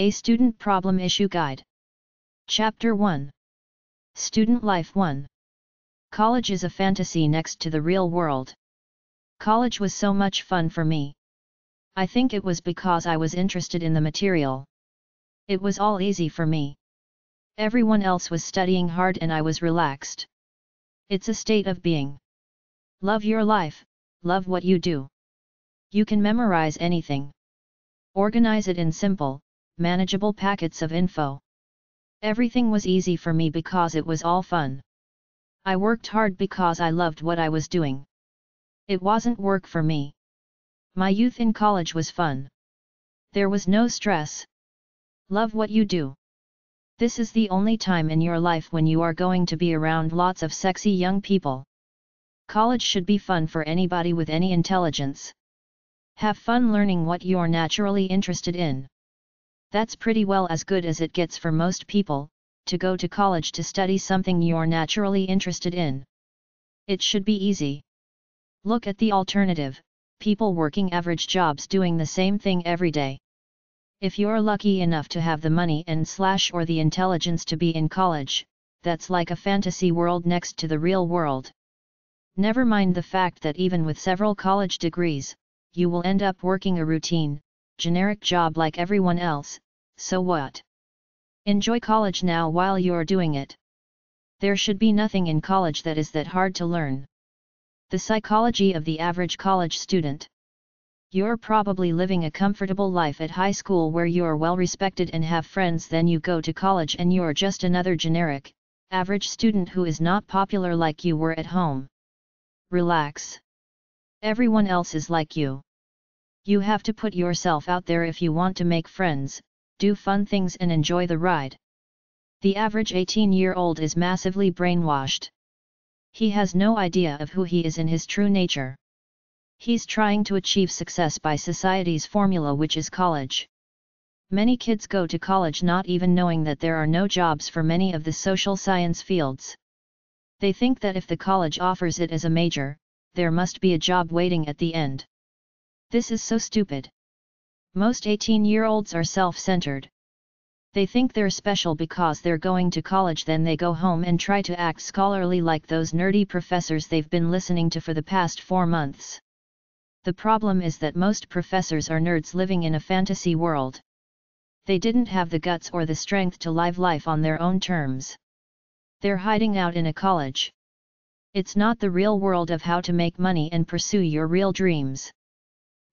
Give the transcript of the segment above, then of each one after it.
A Student Problem Issue Guide. Chapter 1. Student Life 1. College is a fantasy next to the real world. College was so much fun for me. I think it was because I was interested in the material. It was all easy for me. Everyone else was studying hard and I was relaxed. It's a state of being. Love your life, love what you do. You can memorize anything. Organize it in simple, manageable packets of info. Everything was easy for me because it was all fun. I worked hard because I loved what I was doing. It wasn't work for me. My youth in college was fun. There was no stress. Love what you do. This is the only time in your life when you are going to be around lots of sexy young people. College should be fun for anybody with any intelligence. Have fun learning what you're naturally interested in. That's pretty well as good as it gets for most people, to go to college to study something you're naturally interested in. It should be easy. Look at the alternative, people working average jobs doing the same thing every day. If you're lucky enough to have the money or the intelligence to be in college, that's like a fantasy world next to the real world. Never mind the fact that even with several college degrees, you will end up working a routine, generic job like everyone else, so what? Enjoy college now while you're doing it. There should be nothing in college that is that hard to learn. The psychology of the average college student. You're probably living a comfortable life at high school where you're well respected and have friends, then you go to college and you're just another generic, average student who is not popular like you were at home. Relax. Everyone else is like you. You have to put yourself out there if you want to make friends, do fun things and enjoy the ride. The average 18-year-old is massively brainwashed. He has no idea of who he is in his true nature. He's trying to achieve success by society's formula, which is college. Many kids go to college not even knowing that there are no jobs for many of the social science fields. They think that if the college offers it as a major, there must be a job waiting at the end. This is so stupid. Most 18-year-olds are self-centered. They think they're special because they're going to college, then they go home and try to act scholarly like those nerdy professors they've been listening to for the past 4 months. The problem is that most professors are nerds living in a fantasy world. They didn't have the guts or the strength to live life on their own terms. They're hiding out in a college. It's not the real world of how to make money and pursue your real dreams.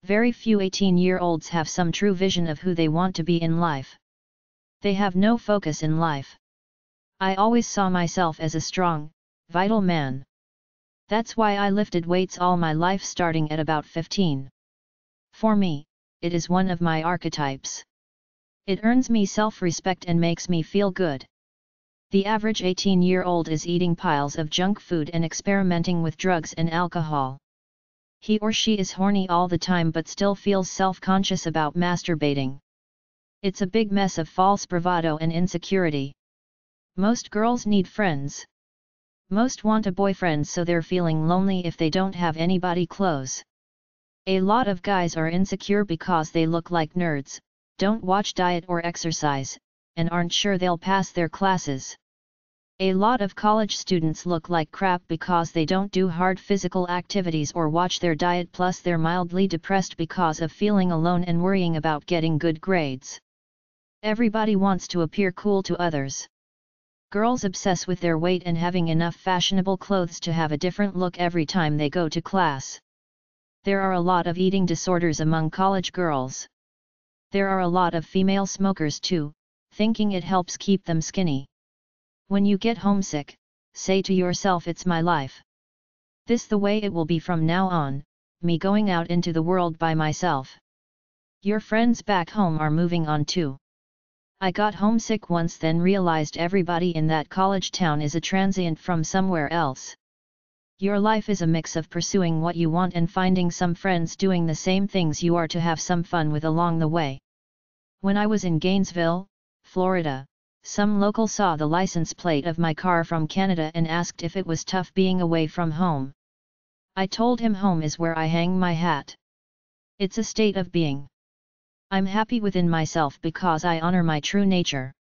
Very few 18-year-olds have some true vision of who they want to be in life. They have no focus in life. I always saw myself as a strong, vital man. That's why I lifted weights all my life starting at about 15. For me, it is one of my archetypes. It earns me self-respect and makes me feel good. The average 18-year-old is eating piles of junk food and experimenting with drugs and alcohol. He or she is horny all the time but still feels self-conscious about masturbating. It's a big mess of false bravado and insecurity. Most girls need friends. Most want a boyfriend, so they're feeling lonely if they don't have anybody close. A lot of guys are insecure because they look like nerds, don't watch diet or exercise, and aren't sure they'll pass their classes. A lot of college students look like crap because they don't do hard physical activities or watch their diet, plus they're mildly depressed because of feeling alone and worrying about getting good grades. Everybody wants to appear cool to others. Girls obsess with their weight and having enough fashionable clothes to have a different look every time they go to class. There are a lot of eating disorders among college girls. There are a lot of female smokers too, thinking it helps keep them skinny. When you get homesick, say to yourself, it's my life. This the way it will be from now on, me going out into the world by myself. Your friends back home are moving on too. I got homesick once, then realized everybody in that college town is a transient from somewhere else. Your life is a mix of pursuing what you want and finding some friends doing the same things you are to have some fun with along the way. When I was in Gainesville, Florida, some local saw the license plate of my car from Canada and asked if it was tough being away from home. I told him home is where I hang my hat. It's a state of being. I'm happy within myself because I honor my true nature.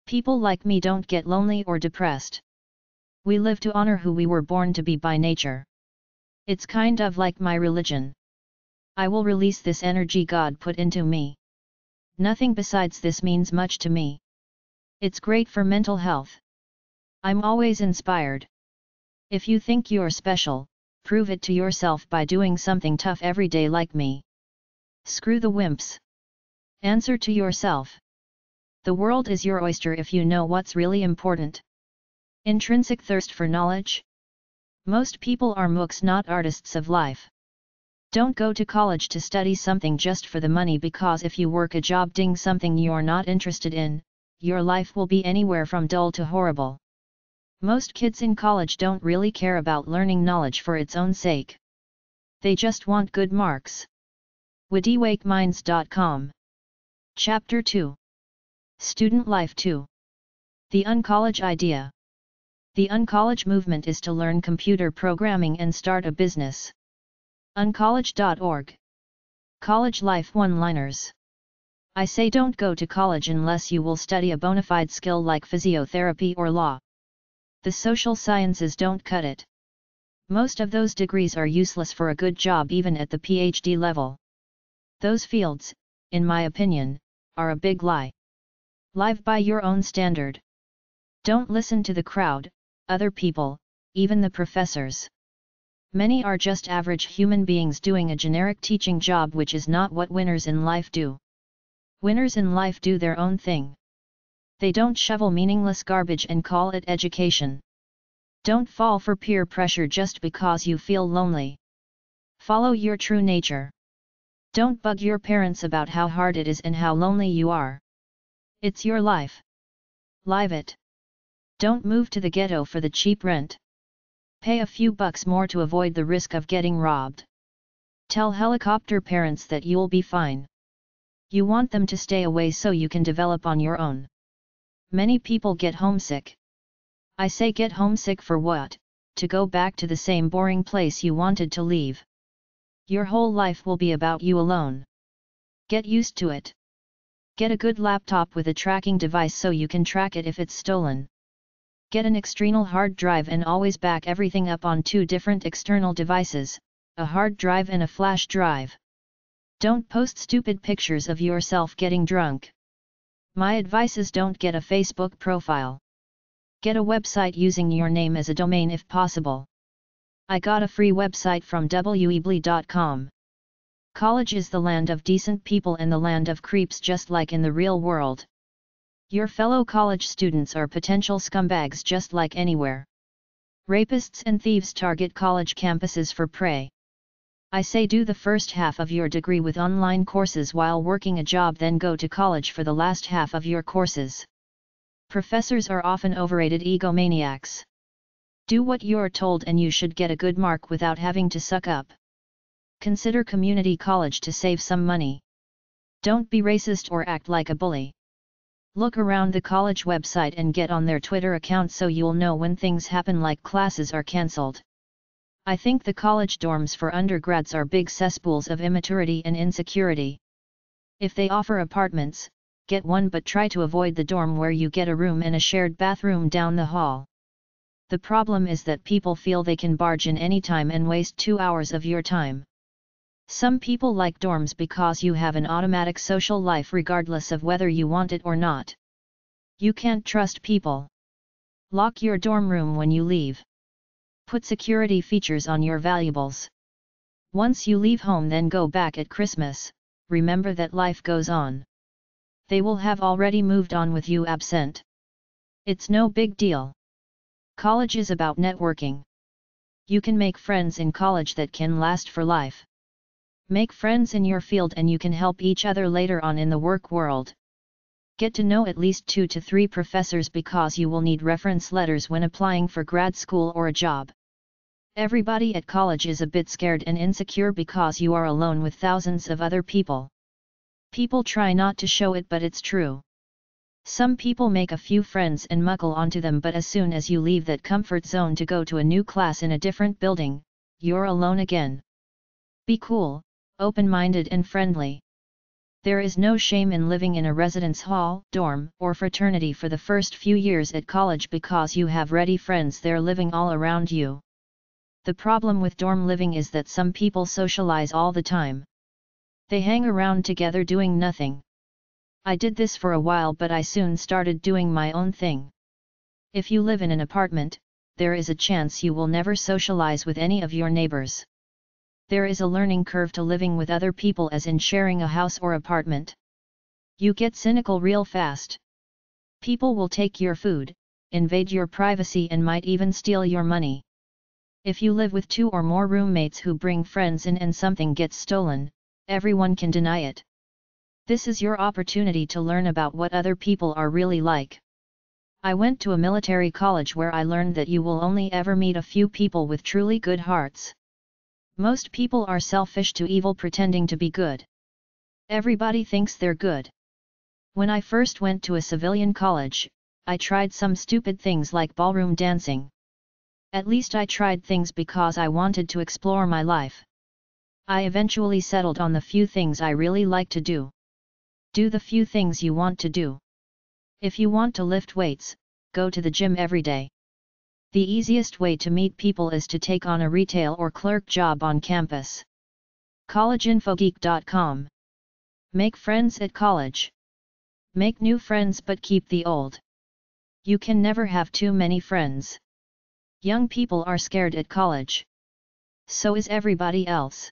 People like me don't get lonely or depressed. We live to honor who we were born to be by nature. It's kind of like my religion. I will release this energy God put into me. Nothing besides this means much to me. It's great for mental health. I'm always inspired. If you think you're special, prove it to yourself by doing something tough every day like me. Screw the wimps. Answer to yourself. The world is your oyster if you know what's really important. Intrinsic thirst for knowledge? Most people are mooks, not artists of life. Don't go to college to study something just for the money, because if you work a job doing something you're not interested in, your life will be anywhere from dull to horrible. Most kids in college don't really care about learning knowledge for its own sake. They just want good marks. wittywakeminds.com. Chapter 2. Student Life 2. The Uncollege Idea. The Uncollege movement is to learn computer programming and start a business. Uncollege.org. College Life One-liners. I say don't go to college unless you will study a bona fide skill like physiotherapy or law. The social sciences don't cut it. Most of those degrees are useless for a good job even at the PhD level. Those fields, in my opinion, are a big lie. Live by your own standard. Don't listen to the crowd, other people, even the professors. Many are just average human beings doing a generic teaching job, which is not what winners in life do. Winners in life do their own thing. They don't shovel meaningless garbage and call it education. Don't fall for peer pressure just because you feel lonely. Follow your true nature. Don't bug your parents about how hard it is and how lonely you are. It's your life. Live it. Don't move to the ghetto for the cheap rent. Pay a few bucks more to avoid the risk of getting robbed. Tell helicopter parents that you'll be fine. You want them to stay away so you can develop on your own. Many people get homesick. I say get homesick for what? To go back to the same boring place you wanted to leave. Your whole life will be about you alone. Get used to it. Get a good laptop with a tracking device so you can track it if it's stolen. Get an external hard drive and always back everything up on 2 different external devices, a hard drive and a flash drive. Don't post stupid pictures of yourself getting drunk. My advice is don't get a Facebook profile. Get a website using your name as a domain if possible. I got a free website from weebly.com. College is the land of decent people and the land of creeps, just like in the real world. Your fellow college students are potential scumbags just like anywhere. Rapists and thieves target college campuses for prey. I say do the first half of your degree with online courses while working a job, then go to college for the last half of your courses. Professors are often overrated egomaniacs. Do what you're told and you should get a good mark without having to suck up. Consider community college to save some money. Don't be racist or act like a bully. Look around the college website and get on their Twitter account so you'll know when things happen like classes are cancelled. I think the college dorms for undergrads are big cesspools of immaturity and insecurity. If they offer apartments, get one, but try to avoid the dorm where you get a room and a shared bathroom down the hall. The problem is that people feel they can barge in anytime and waste 2 hours of your time. Some people like dorms because you have an automatic social life regardless of whether you want it or not. You can't trust people. Lock your dorm room when you leave. Put security features on your valuables. Once you leave home, then go back at Christmas, remember that life goes on. They will have already moved on with you absent. It's no big deal. College is about networking. You can make friends in college that can last for life. Make friends in your field and you can help each other later on in the work world. Get to know at least 2 to 3 professors because you will need reference letters when applying for grad school or a job. Everybody at college is a bit scared and insecure because you are alone with thousands of other people. People try not to show it, but it's true. Some people make a few friends and muckle onto them, but as soon as you leave that comfort zone to go to a new class in a different building, you're alone again. Be cool, open-minded and friendly. There is no shame in living in a residence hall, dorm, or fraternity for the first few years at college because you have ready friends there living all around you. The problem with dorm living is that some people socialize all the time. They hang around together doing nothing. I did this for a while, but I soon started doing my own thing. If you live in an apartment, there is a chance you will never socialize with any of your neighbors. There is a learning curve to living with other people as in sharing a house or apartment. You get cynical real fast. People will take your food, invade your privacy, and might even steal your money. If you live with 2 or more roommates who bring friends in and something gets stolen, everyone can deny it. This is your opportunity to learn about what other people are really like. I went to a military college where I learned that you will only ever meet a few people with truly good hearts. Most people are selfish to evil pretending to be good. Everybody thinks they're good. When I first went to a civilian college, I tried some stupid things like ballroom dancing. At least I tried things because I wanted to explore my life. I eventually settled on the few things I really like to do. Do the few things you want to do. If you want to lift weights, go to the gym every day. The easiest way to meet people is to take on a retail or clerk job on campus. CollegeInfogeek.com. Make friends at college. Make new friends but keep the old. You can never have too many friends. Young people are scared at college. So is everybody else.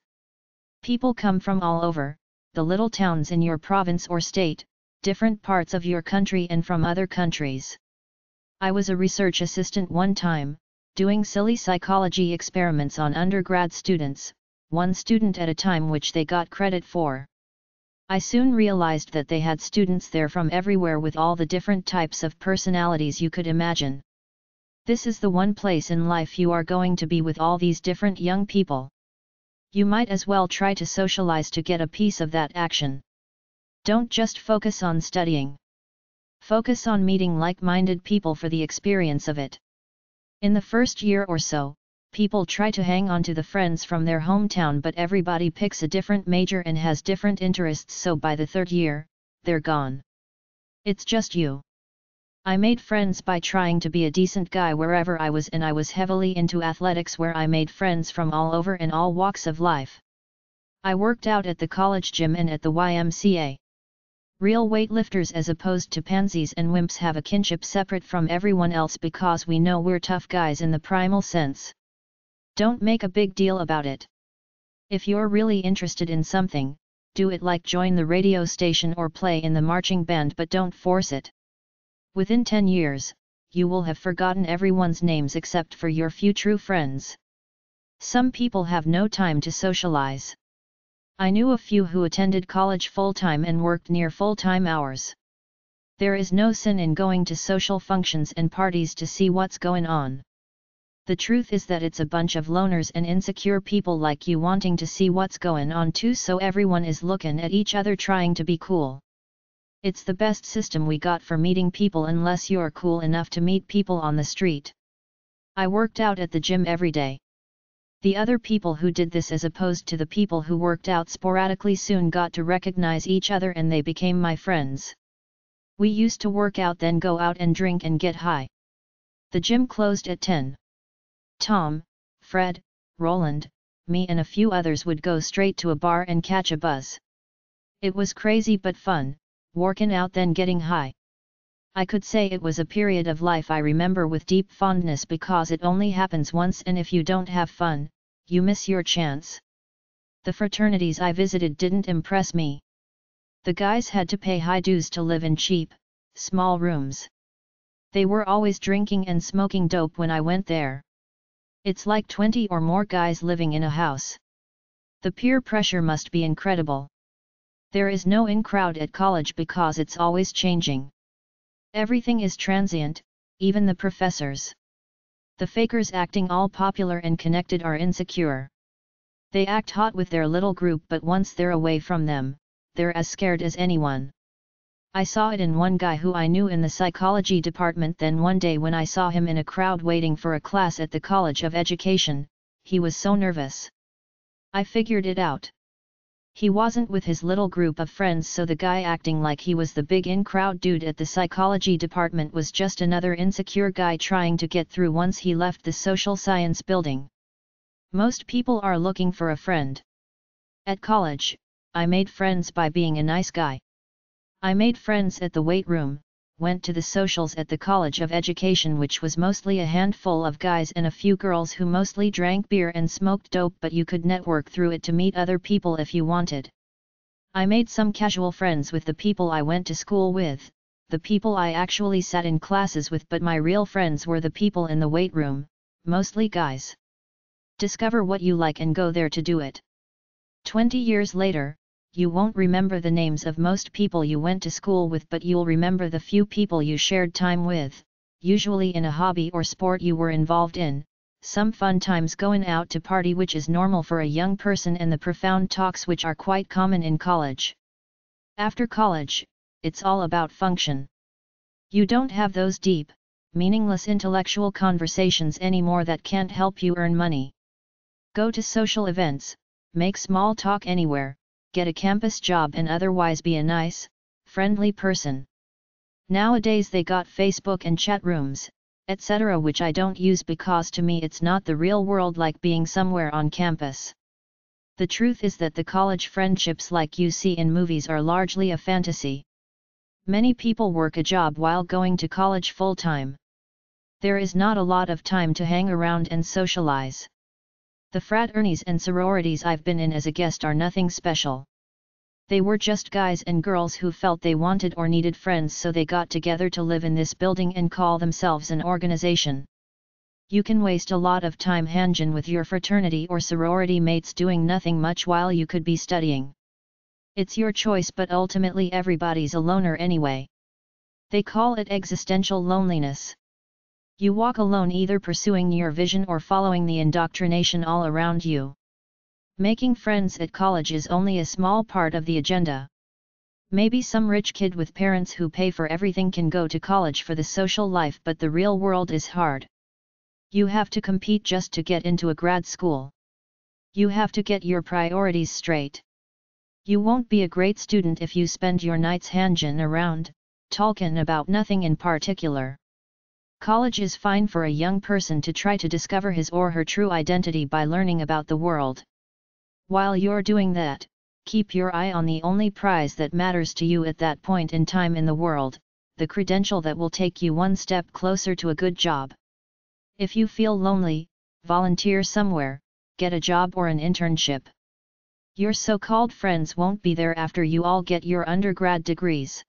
People come from all over, the little towns in your province or state, different parts of your country and from other countries. I was a research assistant one time, doing silly psychology experiments on undergrad students, one student at a time, which they got credit for. I soon realized that they had students there from everywhere with all the different types of personalities you could imagine. This is the one place in life you are going to be with all these different young people. You might as well try to socialize to get a piece of that action. Don't just focus on studying. Focus on meeting like-minded people for the experience of it. In the first year or so, people try to hang on to the friends from their hometown, but everybody picks a different major and has different interests, so by the 3rd year, they're gone. It's just you. I made friends by trying to be a decent guy wherever I was, and I was heavily into athletics where I made friends from all over and all walks of life. I worked out at the college gym and at the YMCA. Real weightlifters as opposed to pansies and wimps have a kinship separate from everyone else because we know we're tough guys in the primal sense. Don't make a big deal about it. If you're really interested in something, do it, like join the radio station or play in the marching band, but don't force it. Within 10 years, you will have forgotten everyone's names except for your few true friends. Some people have no time to socialize. I knew a few who attended college full-time and worked near full-time hours. There is no sin in going to social functions and parties to see what's going on. The truth is that it's a bunch of loners and insecure people like you wanting to see what's going on too, so everyone is looking at each other trying to be cool. It's the best system we got for meeting people unless you're cool enough to meet people on the street. I worked out at the gym every day. The other people who did this as opposed to the people who worked out sporadically soon got to recognize each other and they became my friends. We used to work out, then go out and drink and get high. The gym closed at 10. Tom, Fred, Roland, me and a few others would go straight to a bar and catch a buzz. It was crazy but fun, working out then getting high. I could say it was a period of life I remember with deep fondness because it only happens once, and if you don't have fun, you miss your chance. The fraternities I visited didn't impress me. The guys had to pay high dues to live in cheap, small rooms. They were always drinking and smoking dope when I went there. It's like 20 or more guys living in a house. The peer pressure must be incredible. There is no in crowd at college because it's always changing. Everything is transient, even the professors. The fakers acting all popular and connected are insecure. They act hot with their little group, but once they're away from them, they're as scared as anyone. I saw it in one guy who I knew in the psychology department. Then one day when I saw him in a crowd waiting for a class at the College of Education, he was so nervous. I figured it out. He wasn't with his little group of friends, so the guy acting like he was the big in-crowd dude at the psychology department was just another insecure guy trying to get through once he left the social science building. Most people are looking for a friend. At college, I made friends by being a nice guy. I made friends at the weight room, went to the socials at the College of Education, which was mostly a handful of guys and a few girls who mostly drank beer and smoked dope, but you could network through it to meet other people if you wanted. I made some casual friends with the people I went to school with, the people I actually sat in classes with, but my real friends were the people in the weight room, mostly guys. Discover what you like and go there to do it. 20 years later, you won't remember the names of most people you went to school with, but you'll remember the few people you shared time with, usually in a hobby or sport you were involved in, some fun times going out to party, which is normal for a young person, and the profound talks which are quite common in college. After college, it's all about function. You don't have those deep, meaningless intellectual conversations anymore that can't help you earn money. Go to social events, make small talk anywhere, get a campus job, and otherwise be a nice, friendly person. Nowadays they got Facebook and chat rooms, etc., which I don't use because to me it's not the real world like being somewhere on campus. The truth is that the college friendships like you see in movies are largely a fantasy. Many people work a job while going to college full-time. There is not a lot of time to hang around and socialize. The fraternities and sororities I've been in as a guest are nothing special. They were just guys and girls who felt they wanted or needed friends, so they got together to live in this building and call themselves an organization. You can waste a lot of time hanging with your fraternity or sorority mates doing nothing much while you could be studying. It's your choice, but ultimately everybody's a loner anyway. They call it existential loneliness. You walk alone, either pursuing your vision or following the indoctrination all around you. Making friends at college is only a small part of the agenda. Maybe some rich kid with parents who pay for everything can go to college for the social life, but the real world is hard. You have to compete just to get into a grad school. You have to get your priorities straight. You won't be a great student if you spend your nights hanging around, talking about nothing in particular. College is fine for a young person to try to discover his or her true identity by learning about the world. While you're doing that, keep your eye on the only prize that matters to you at that point in time in the world, the credential that will take you one step closer to a good job. If you feel lonely, volunteer somewhere, get a job or an internship. Your so-called friends won't be there after you all get your undergrad degrees.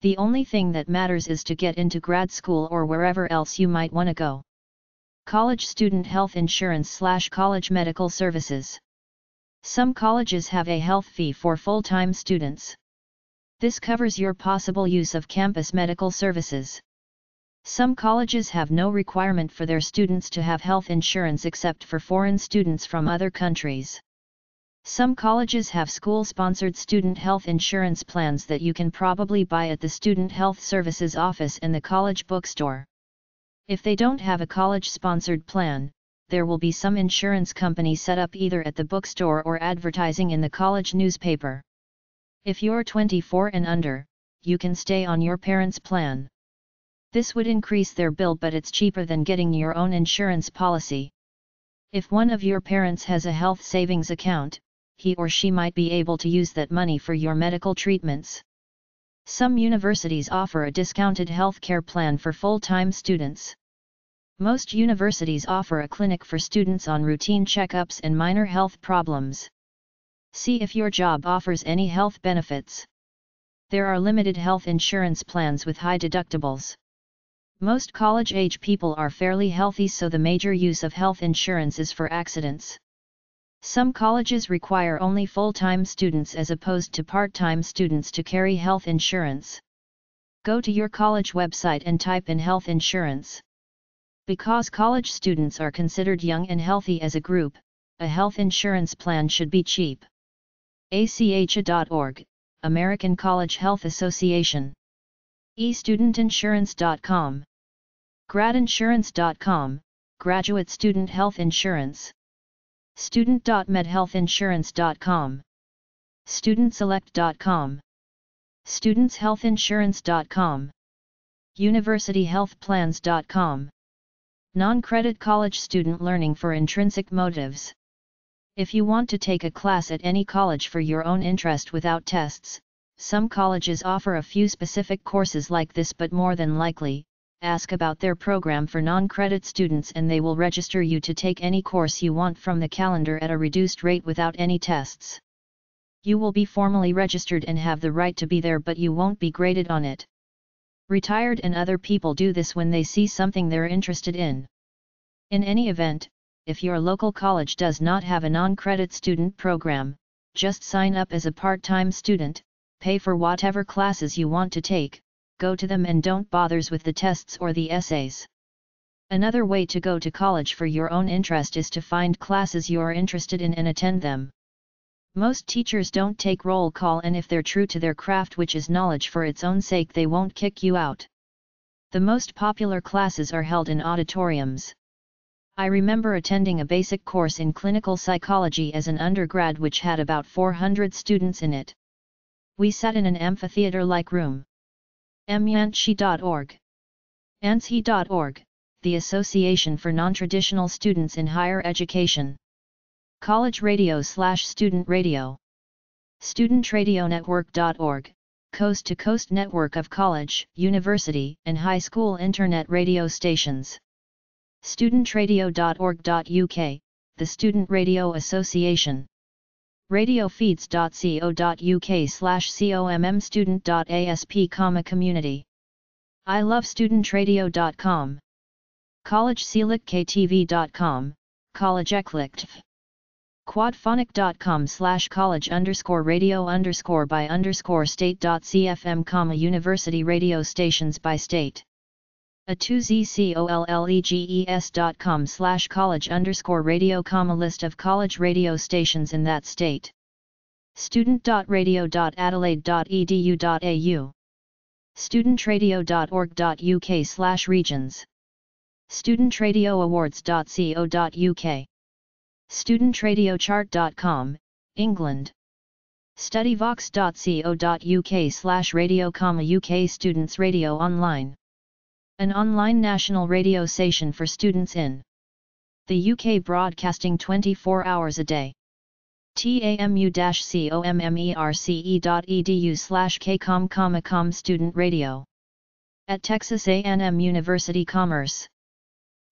The only thing that matters is to get into grad school or wherever else you might want to go. College student health insurance/college medical services. Some colleges have a health fee for full-time students. This covers your possible use of campus medical services. Some colleges have no requirement for their students to have health insurance except for foreign students from other countries. Some colleges have school-sponsored student health insurance plans that you can probably buy at the Student Health Services office in the college bookstore. If they don't have a college-sponsored plan, there will be some insurance company set up either at the bookstore or advertising in the college newspaper. If you're 24 and under, you can stay on your parents' plan. This would increase their bill, but it's cheaper than getting your own insurance policy. If one of your parents has a health savings account, he or she might be able to use that money for your medical treatments. Some universities offer a discounted healthcare plan for full-time students. Most universities offer a clinic for students on routine checkups and minor health problems. See if your job offers any health benefits. There are limited health insurance plans with high deductibles. Most college-age people are fairly healthy, so the major use of health insurance is for accidents. Some colleges require only full-time students as opposed to part-time students to carry health insurance. Go to your college website and type in health insurance. Because college students are considered young and healthy as a group, a health insurance plan should be cheap. ACHA.org, American College Health Association. eStudentInsurance.com. GradInsurance.com, Graduate Student Health Insurance. Student.medhealthinsurance.com StudentSelect.com, StudentsHealthInsurance.com, UniversityHealthPlans.com. Non-credit college student learning for intrinsic motives. If you want to take a class at any college for your own interest without tests, some colleges offer a few specific courses like this, but more than likely, ask about their program for non-credit students and they will register you to take any course you want from the calendar at a reduced rate without any tests. You will be formally registered and have the right to be there, but you won't be graded on it. Retired and other people do this when they see something they're interested in. In any event, if your local college does not have a non-credit student program, just sign up as a part-time student, pay for whatever classes you want to take, go to them and don't bother with the tests or the essays. Another way to go to college for your own interest is to find classes you are interested in and attend them. Most teachers don't take roll call, and if they're true to their craft, which is knowledge for its own sake, they won't kick you out. The most popular classes are held in auditoriums. I remember attending a basic course in clinical psychology as an undergrad which had about 400 students in it. We sat in an amphitheater-like room. MYANTSHI.org. ANSHI.org, the Association for Non-Traditional Students in Higher Education. College Radio/Student Radio. StudentRadioNetwork.org, coast-to-coast network of college, university, and high school internet radio stations. StudentRadio.org.uk, the Student Radio Association. Radiofeeds.co.uk/commstudent.asp, community. ilovestudent.radio.com. collegeselecktv.com, collegeeclicked. quadphonic.com/college_radio_by_state.cfm, university radio stations by state. a2zcolleges.com/college_radio, list of college radio stations in that state. student.radio.adelaide.edu.au. studentradio.org.uk/regions. studentradioawards.co.uk. studentradiochart.com, England. studyvox.co.uk/radio, UK Students Radio Online. An online national radio station for students in the UK, broadcasting 24 hours a day. tamu-commerce.edu/kcom, student radio. At Texas A&M University Commerce.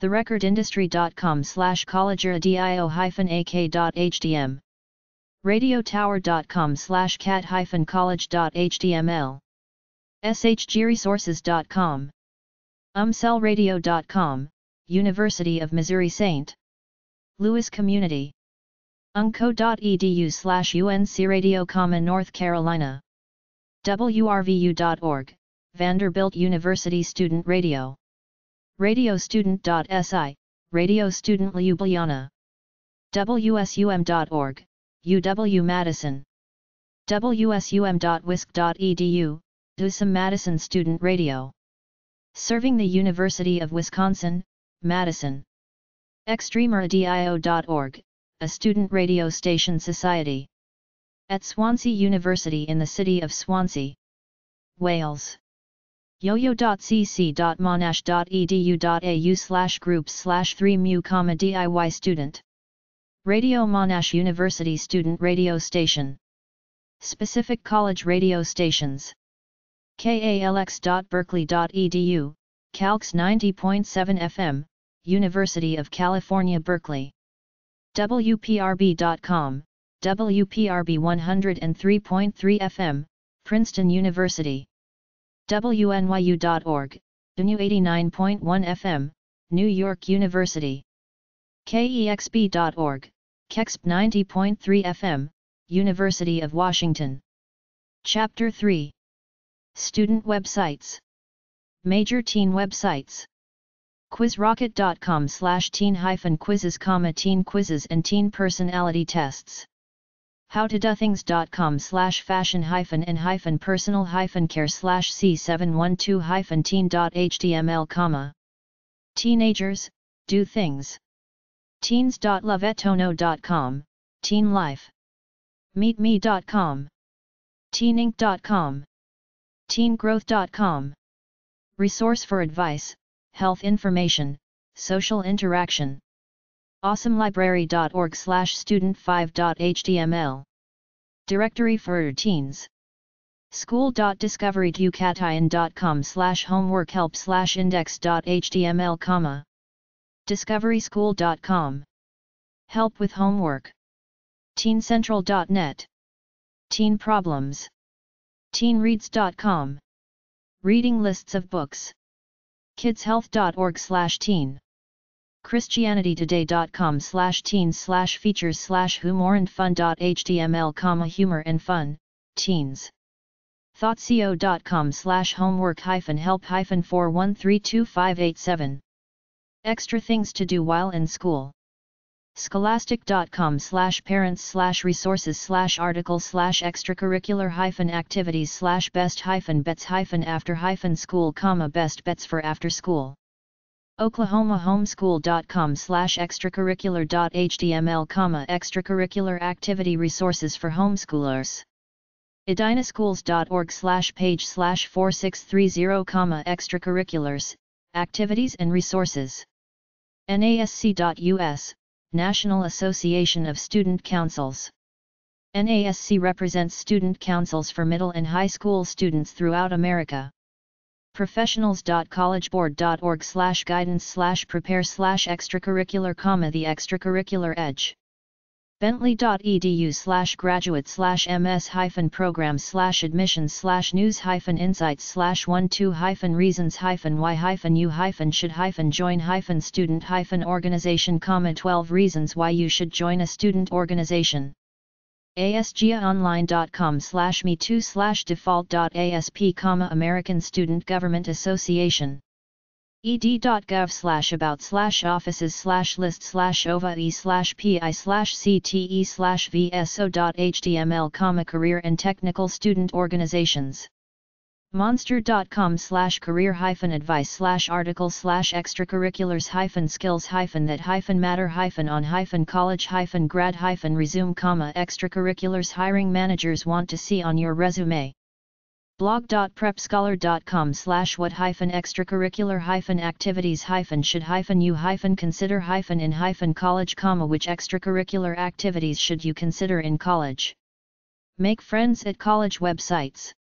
therecordindustry.com/collegeradio-ak.htm. radiotower.com/cat-college.html. shgresources.com. umcellradio.com, University of Missouri St. Louis Community. unco.edu/uncradio, North Carolina. wrvu.org, Vanderbilt University Student Radio. radiostudent.si, Radio Student Ljubljana. wsum.org, UW-Madison. wsum.wisc.edu, USM Madison Student Radio. Serving the University of Wisconsin, Madison. extremeradio.org, a student radio station society. At Swansea University in the city of Swansea, Wales. yoyo.cc.monash.edu.au/groups/3mu, DIY student. Radio Monash University Student Radio Station. Specific college radio stations. kalx.berkeley.edu, Calx 90.7 FM, University of California, Berkeley. wprb.com, WPRB 103.3 FM, Princeton University. WNYU.org, WNU 89.1 FM, New York University. KEXP.org, KEXP 90.3 FM, University of Washington. Chapter 3. Student websites. Major teen websites. quizrocket.com/teen-quizzes, teen quizzes and teen personality tests. howtodothinks.com/fashion-hyphen-care/c712-teen.html, Teenagers, do things. teens.loveetono.com, teen life. meetme.com, teeninc.com, teengrowth.com. Resource for advice, health information, social interaction. awesomelibrary.org/student5.html. Directory for teens. school.discoveryducatine.com/homeworkhelp/index.html, discoveryschool.com. Help with homework. teencentral.net. Teen problems. teenreads.com. Reading lists of books. kidshealth.org/teen. christianity.today.com/teens/features/humorandfun.html, humor and fun, teens. thoughtseo.com/homework-help-4132587. Extra things to do while in school. scholastic.com/parents/resources/articles/extracurricular-best-bets-after-school, best bets for after school. oklahomahomeschool.com/extracurricular.html, extracurricular activity resources for homeschoolers. edinaschools.org/page/4630, extracurriculars, activities and resources. NASC.US, National Association of Student Councils. NASC represents student councils for middle and high school students throughout America. professionals.collegebboard.org/guidance/prepare/extracurricular, the extracurricular edge. bentley.edu/graduate/ms-news-insights/12-reasons-why-you should-join a student organization. asgaonline.com/me2/default.asp, American Student Government Association. ed.gov/about/offices/lists/ova/e/pi/cte/vso.html, career and technical student organizations. monster.com/career-advice/articles/extracurriculars-that-matter-on-college-grad-resume, extracurriculars hiring managers want to see on your resume. blog.prepscholar.com/what-extracurricular-activities-should-you-consider-in-college, which extracurricular activities should you consider in college. Make friends at college websites.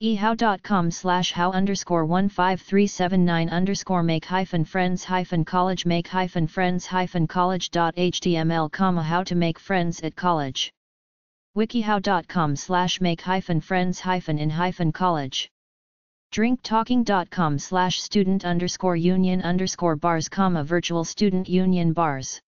ehow.com/how_15379_make-friends-college-make-friends-college.html, how to make friends at college. wikihow.com/make-friends-in-college. drinktalking.com/student_union_bars, virtual student union bars.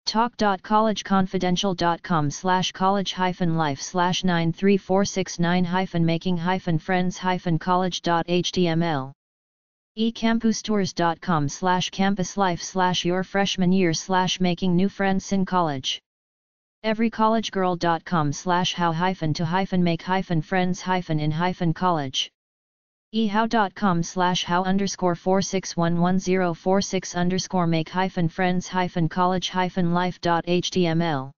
talk.college-confidential.com/college-life/93469-making-friends-college.html. ecampustours.com/campuslife/your freshman year/making new friends in college. everycollegegirl.com/how-to-make-friends-in-college. ehow.com/how_46110446_make-friends-college-life.html.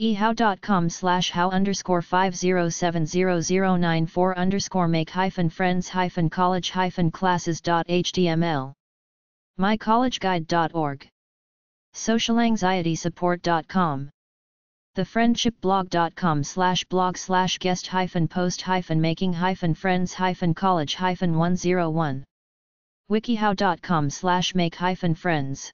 ehow.com/how_50700994_make-friends-college-classes.html. mycollegeguide.org. socialanxietysupport.com. thefriendshipblog.com/blog/guest-post-making-friends-college-101. wikihow.com/make-friends